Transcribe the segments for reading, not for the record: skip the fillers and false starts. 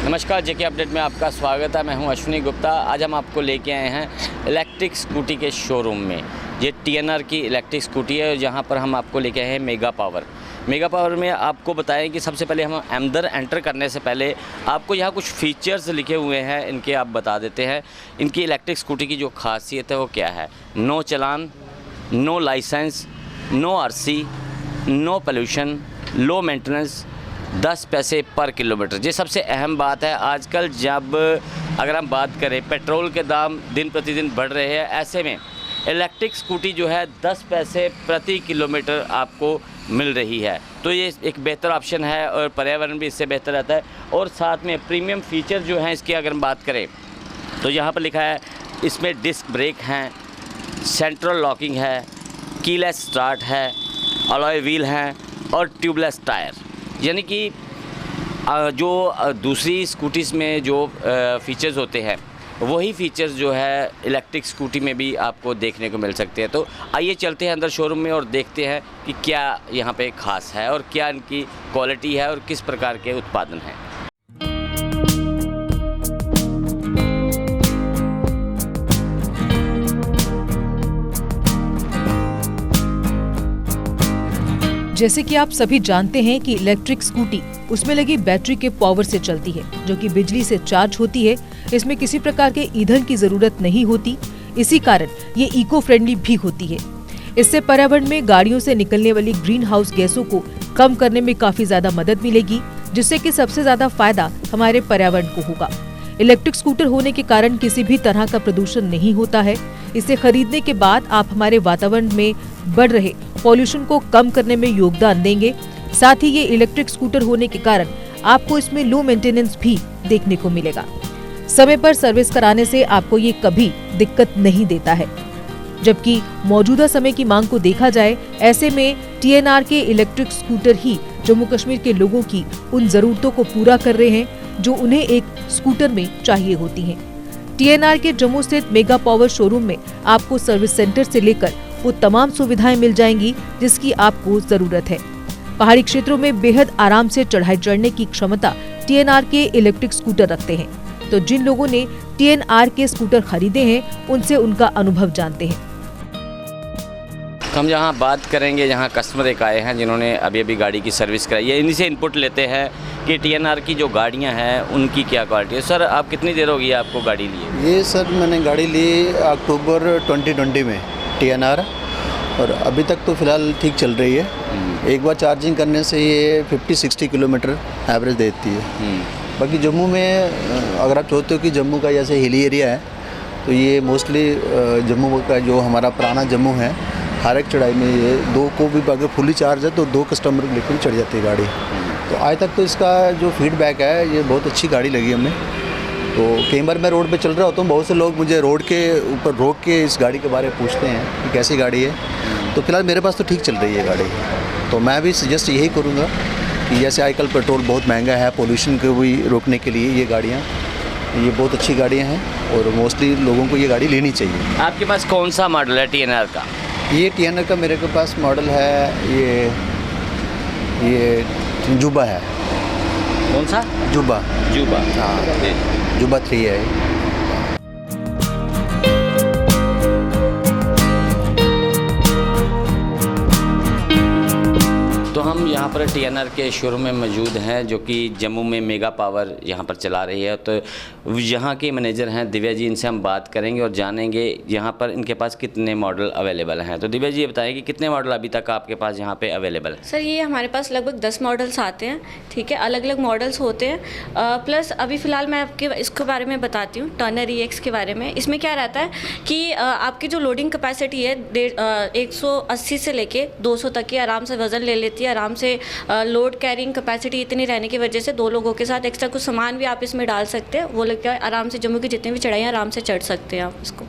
नमस्कार, जेके अपडेट में आपका स्वागत है। मैं हूं अश्विनी गुप्ता। आज हम आपको लेके आए हैं इलेक्ट्रिक स्कूटी के शोरूम में। ये TNR की इलेक्ट्रिक स्कूटी है, जहां पर हम आपको लेके आए हैं मेगा पावर में। आपको बताएं कि सबसे पहले हम अंदर एंटर करने से पहले आपको यहाँ कुछ फीचर्स लिखे हुए हैं, इनके आप बता देते हैं। इनकी इलेक्ट्रिक स्कूटी की जो खासियत है वो क्या है। No challan, no licence, no RC, no pollution, low maintenance, 10 पैसे पर किलोमीटर। ये सबसे अहम बात है। आजकल जब अगर हम बात करें, पेट्रोल के दाम दिन प्रतिदिन बढ़ रहे हैं, ऐसे में इलेक्ट्रिक स्कूटी जो है 10 पैसे प्रति किलोमीटर आपको मिल रही है। तो ये एक बेहतर ऑप्शन है और पर्यावरण भी इससे बेहतर रहता है। और साथ में प्रीमियम फीचर जो हैं इसकी अगर हम बात करें तो यहाँ पर लिखा है इसमें डिस्क ब्रेक हैं, सेंट्रल लॉकिंग है, कीलेस स्टार्ट है, अलॉय व्हील हैं और ट्यूबलेस टायर। यानी कि जो दूसरी स्कूटीज़ में जो फ़ीचर्स होते हैं वही फ़ीचर्स जो है इलेक्ट्रिक स्कूटी में भी आपको देखने को मिल सकते हैं। तो आइए चलते हैं अंदर शोरूम में और देखते हैं कि क्या यहाँ पे ख़ास है और क्या इनकी क्वालिटी है और किस प्रकार के उत्पादन हैं। जैसे कि आप सभी जानते हैं कि इलेक्ट्रिक स्कूटी उसमें लगी बैटरी के पावर से चलती है, जो कि बिजली से चार्ज होती है। इसमें किसी प्रकार के ईंधन की जरूरत नहीं होती। इसी कारण ये इको फ्रेंडली भी होती है। इससे पर्यावरण में गाड़ियों से निकलने वाली ग्रीन हाउस गैसों को कम करने में काफी ज्यादा मदद मिलेगी, जिससे कि सबसे ज्यादा फायदा हमारे पर्यावरण को होगा। इलेक्ट्रिक स्कूटर होने के कारण किसी भी तरह का प्रदूषण नहीं होता है। इसे खरीदने के बाद आप हमारे वातावरण में बढ़ रहे पॉल्यूशन को कम करने में योगदान देंगे। साथ ही ये इलेक्ट्रिक स्कूटर होने के कारण आपको इसमें लो मेंटेनेंस भी देखने को मिलेगा। समय पर सर्विस कराने से आपको ये कभी दिक्कत नहीं देता है। जबकि मौजूदा समय की मांग को देखा जाए, ऐसे में TNR के इलेक्ट्रिक स्कूटर ही जम्मू कश्मीर के लोगों की उन जरूरतों को पूरा कर रहे हैं जो उन्हें एक स्कूटर में चाहिए होती हैं। TNR के जम्मू स्थित मेगा पावर शोरूम में आपको सर्विस सेंटर से लेकर वो तमाम सुविधाएं मिल जाएंगी जिसकी आपको जरूरत है। पहाड़ी क्षेत्रों में बेहद आराम से चढ़ाई चढ़ने की क्षमता TNR के इलेक्ट्रिक स्कूटर रखते हैं। तो जिन लोगों ने TNR के स्कूटर खरीदे हैं, उनसे उनका अनुभव जानते हैं। हम यहाँ बात करेंगे, यहाँ कस्टमर एक आए हैं जिन्होंने अभी गाड़ी की सर्विस कराई है। इन्हीं से इनपुट लेते हैं कि TNR की जो गाड़ियाँ हैं उनकी क्या क्वालिटी है। सर, आप कितनी देर होगी आपको गाड़ी लिए? ये सर मैंने गाड़ी ली अक्टूबर 2020 में TNR, और अभी तक तो फ़िलहाल ठीक चल रही है। एक बार चार्जिंग करने से ये 50-60 किलोमीटर एवरेज देती है। बाकी जम्मू में अगर आप चाहते हो कि जम्मू का जैसे हिली एरिया है, तो ये मोस्टली जम्मू का जो हमारा पुराना जम्मू है, हर एक चढ़ाई में ये 2 को भी अगर फुली चार्ज है तो 2 कस्टमर लेकर चढ़ जाती है गाड़ी। तो आज तक तो इसका जो फीडबैक है, ये बहुत अच्छी गाड़ी लगी हमें। तो कई बार मैं रोड पे चल रहा होता हूँ, बहुत से लोग मुझे रोड के ऊपर रोक के इस गाड़ी के बारे में पूछते हैं कि कैसी गाड़ी है। तो फिलहाल मेरे पास तो ठीक चल रही है गाड़ी। तो मैं भी सजेस्ट यही करूँगा कि जैसे आजकल पेट्रोल बहुत महंगा है, पोल्यूशन को भी रोकने के लिए ये गाड़ियाँ, ये बहुत अच्छी गाड़ियाँ हैं और मोस्टली लोगों को ये गाड़ी लेनी चाहिए। आपके पास कौन सा मॉडल है TNR का? ये TNR का मेरे के पास मॉडल है, ये जुबा है। कौन सा? जुबा। हाँ, जुबा 3 है। तो हम यहाँ पर TNR के शोरूम में मौजूद हैं, जो कि जम्मू में मेगा पावर यहाँ पर चला रही है। तो यहाँ के मैनेजर हैं दिव्या जी, इनसे हम बात करेंगे और जानेंगे यहाँ पर इनके पास कितने मॉडल अवेलेबल हैं। तो दिव्या जी, ये बताएं कि कितने मॉडल अभी तक आपके पास यहाँ पे अवेलेबल है? सर, ये हमारे पास लगभग 10 मॉडल्स आते हैं। ठीक है, अलग अलग मॉडल्स होते हैं। प्लस अभी फ़िलहाल मैं आपके इसके बारे में बताती हूँ, टर्नर EX के बारे में। इसमें क्या रहता है कि आपकी जो लोडिंग कैपेसिटी है 180 से लेके 200 तक की आराम से वज़न ले लेती है। आराम से लोड कैरिंग कैपेसिटी इतनी रहने की वजह से 2 लोगों के साथ एक्स्ट्रा कुछ सामान भी आप इसमें डाल सकते हैं। वो लेकर आराम से जम्मू की जितनी भी चढ़ाइयाँ आराम से चढ़ सकते हैं आप इसको।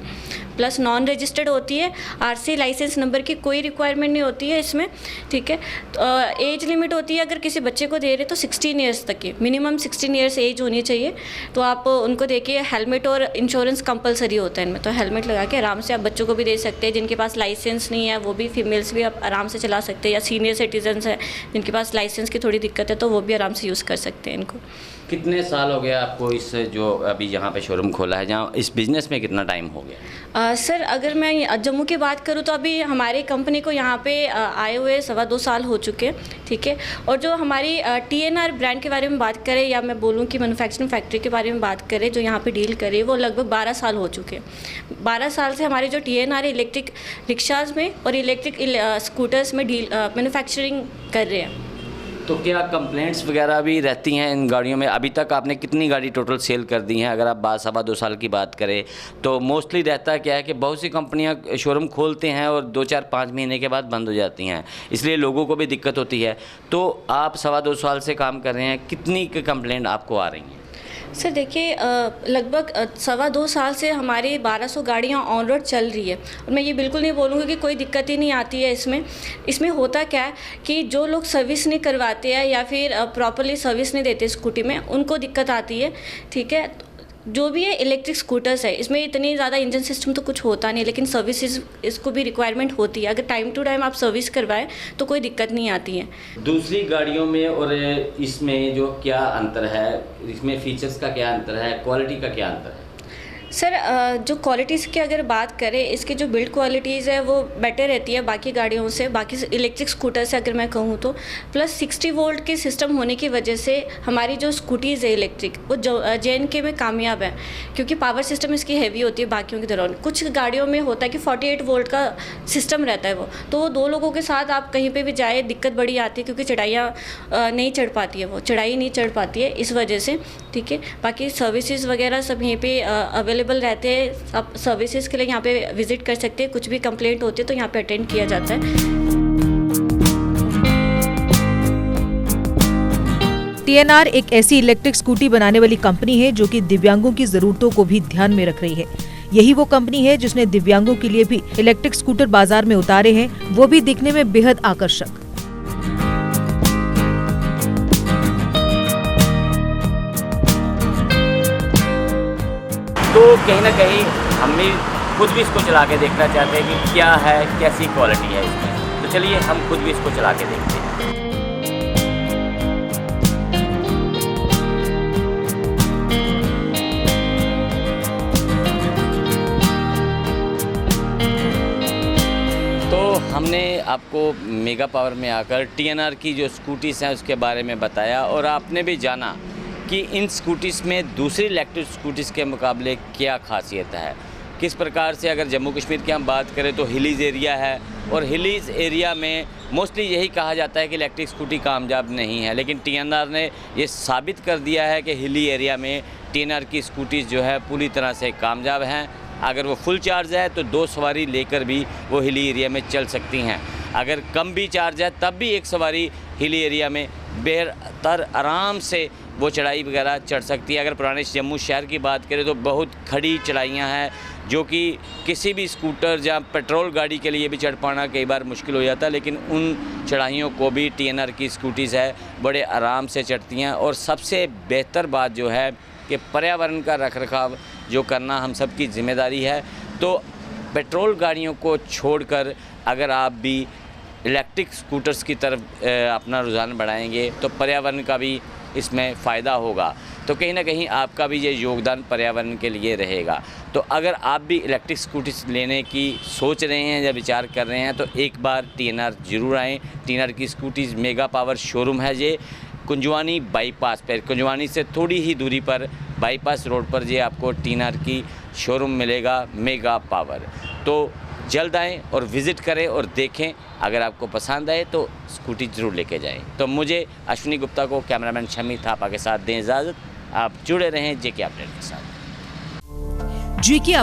प्लस नॉन रजिस्टर्ड होती है। आरसी लाइसेंस नंबर की कोई रिक्वायरमेंट नहीं होती है इसमें, ठीक है। तो एज लिमिट होती है, अगर किसी बच्चे को दे रहे तो 16 ईयर्स तक की, मिनिमम 16 ईयर्स एज होनी चाहिए। तो आप उनको देखिए, हेलमेट और इंश्योरेंस कंपलसरी होता है इनमें, तो हेलमेट लगा के आराम से आप बच्चों को भी दे सकते हैं। जिनके पास लाइसेंस नहीं है वो भी, फीमेल्स भी आप आराम से चला सकते हैं, या सीनियर सिटीजन्स हैं जिनके पास लाइसेंस की थोड़ी दिक्कत है तो वो भी आराम से यूज़ कर सकते हैं इनको। कितने साल हो गया आपको इस जो अभी यहाँ पे शोरूम खोला है, जहाँ इस बिज़नेस में कितना टाइम हो गया? सर अगर मैं जम्मू की बात करूँ तो अभी हमारी कंपनी को यहाँ पे आए हुए 2.25 साल हो चुके हैं, ठीक है। और जो हमारी TNR ब्रांड के बारे में बात करें, या मैं बोलूँ कि मैन्युफैक्चरिंग फैक्ट्री के बारे में बात करें जो यहाँ पे डील करे, वो लगभग 12 साल हो चुके हैं। 12 साल से हमारे जो TNR इलेक्ट्रिक रिक्शाज में और इलेक्ट्रिक स्कूटर्स में डील मैन्युफैक्चरिंग कर रहे हैं। तो क्या कंप्लेंट्स वगैरह भी रहती हैं इन गाड़ियों में? अभी तक आपने कितनी गाड़ी टोटल सेल कर दी हैं? अगर आप 2.25 साल की बात करें तो मोस्टली रहता क्या है कि बहुत सी कंपनियां शोरूम खोलते हैं और 2-4-5 महीने के बाद बंद हो जाती हैं, इसलिए लोगों को भी दिक्कत होती है। तो आप 2.25 साल से काम कर रहे हैं, कितनी कंप्लेंट आपको आ रही हैं? सर देखिए, लगभग 2.25 साल से हमारी 1200 गाड़ियाँ ऑन रोड चल रही है, और मैं ये बिल्कुल नहीं बोलूँगी कि कोई दिक्कत ही नहीं आती है इसमें होता क्या है कि जो लोग सर्विस नहीं करवाते हैं या फिर प्रॉपरली सर्विस नहीं देते स्कूटी में, उनको दिक्कत आती है, ठीक है। जो भी है इलेक्ट्रिक स्कूटर्स है, इसमें इतनी ज़्यादा इंजन सिस्टम तो कुछ होता नहीं, लेकिन सर्विसेज इसको भी रिक्वायरमेंट होती है। अगर टाइम टू टाइम आप सर्विस करवाएं तो कोई दिक्कत नहीं आती है। दूसरी गाड़ियों में और इसमें जो क्या अंतर है, इसमें फीचर्स का क्या अंतर है, क्वालिटी का क्या अंतर है? सर जो क्वालिटीज़ की अगर बात करें, इसकी जो बिल्ड क्वालिटीज़ है वो बेटर रहती है बाकी गाड़ियों से, बाकी इलेक्ट्रिक स्कूटर से अगर मैं कहूँ तो। प्लस 60 वोल्ट के सिस्टम होने की वजह से हमारी जो स्कूटीज़ है इलेक्ट्रिक, वो JNK में कामयाब है, क्योंकि पावर सिस्टम इसकी हैवी होती है बाकियों की तरह। कुछ गाड़ियों में होता है कि 48 वोल्ट का सिस्टम रहता है वो, तो वो 2 लोगों के साथ आप कहीं पर भी जाए दिक्कत बड़ी आती है, क्योंकि चढ़ाइयाँ नहीं चढ़ पाती है, वो चढ़ाई नहीं चढ़ पाती है इस वजह से, ठीक है। बाकी सर्विसेज वगैरह सब यहीं पे अवेलेबल रहते हैं, आप सर्विसेज के लिए यहाँ पे विजिट कर सकते हैं। कुछ भी कंप्लेंट होती है तो यहाँ पे अटेंड किया जाता है। TNR एक ऐसी इलेक्ट्रिक स्कूटी बनाने वाली कंपनी है जो कि दिव्यांगों की जरूरतों को भी ध्यान में रख रही है। यही वो कंपनी है जिसने दिव्यांगों के लिए भी इलेक्ट्रिक स्कूटर बाजार में उतारे हैं, वो भी दिखने में बेहद आकर्षक। तो कहीं ना कहीं हम भी खुद भी इसको चला के देखना चाहते हैं कि क्या है, कैसी क्वालिटी है इसमें। तो चलिए हम खुद भी इसको चला के देखते हैं। तो हमने आपको मेगा पावर में आकर TNR की जो स्कूटीज़ हैं उसके बारे में बताया, और आपने भी जाना कि इन स्कूटीज़ में दूसरी इलेक्ट्रिक स्कूटीज़ के मुकाबले क्या खासियत है, किस प्रकार से। अगर जम्मू कश्मीर की हम बात करें तो हिलीज़ एरिया है, और हिलीज़ एरिया में मोस्टली यही कहा जाता है कि इलेक्ट्रिक स्कूटी कामयाब नहीं है, लेकिन TNR ने ये साबित कर दिया है कि हिली एरिया में TNR की स्कूटीज़ जो है पूरी तरह से कामयाब हैं। अगर वो फुल चार्ज है तो 2 सवारी लेकर भी वो हिली एरिया में चल सकती हैं। अगर कम भी चार्ज है तब भी 1 सवारी हिली एरिया में बेहतर आराम से वो चढ़ाई वगैरह चढ़ सकती है। अगर पुराने जम्मू शहर की बात करें तो बहुत खड़ी चढ़ाइयाँ हैं, जो कि किसी भी स्कूटर या पेट्रोल गाड़ी के लिए भी चढ़ पाना कई बार मुश्किल हो जाता है, लेकिन उन चढ़ाइयों को भी TNR की स्कूटीज़ है बड़े आराम से चढ़ती हैं। और सबसे बेहतर बात जो है कि पर्यावरण का रखरखाव जो करना हम सब की जिम्मेदारी है। तो पेट्रोल गाड़ियों को छोड़कर अगर आप भी इलेक्ट्रिक स्कूटर्स की तरफ अपना रुझान बढ़ाएंगे तो पर्यावरण का भी इसमें फ़ायदा होगा। तो कहीं ना कहीं आपका भी ये योगदान पर्यावरण के लिए रहेगा। तो अगर आप भी इलेक्ट्रिक स्कूटीज लेने की सोच रहे हैं या विचार कर रहे हैं तो एक बार TNR ज़रूर आएँ। TNR की स्कूटीज़ मेगा पावर शोरूम है ये कुंजवानी बाईपास पर, कुंजवानी से थोड़ी ही दूरी पर बाईपास रोड पर ये आपको TNR की शोरूम मिलेगा मेगा पावर। तो जल्द आएँ और विज़िट करें और देखें, अगर आपको पसंद आए तो स्कूटी ज़रूर लेके जाएं। तो मुझे अश्विनी गुप्ता को कैमरामैन शमी थापा के साथ दें इजाज़त। आप जुड़े रहें JK अपडेट के साथ। JK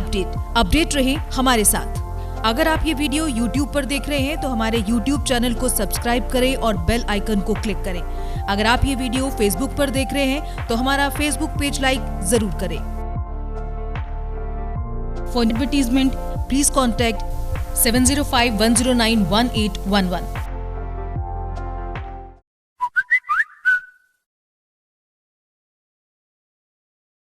अपडेट रहे हमारे साथ। अगर आप ये वीडियो YouTube पर देख रहे हैं तो हमारे YouTube चैनल को सब्सक्राइब करें और बेल आइकन को क्लिक करें। अगर आप ये वीडियो Facebook पर देख रहे हैं तो हमारा Facebook पेज लाइक जरूर करें। For advertisement, please contact 705-109-1811.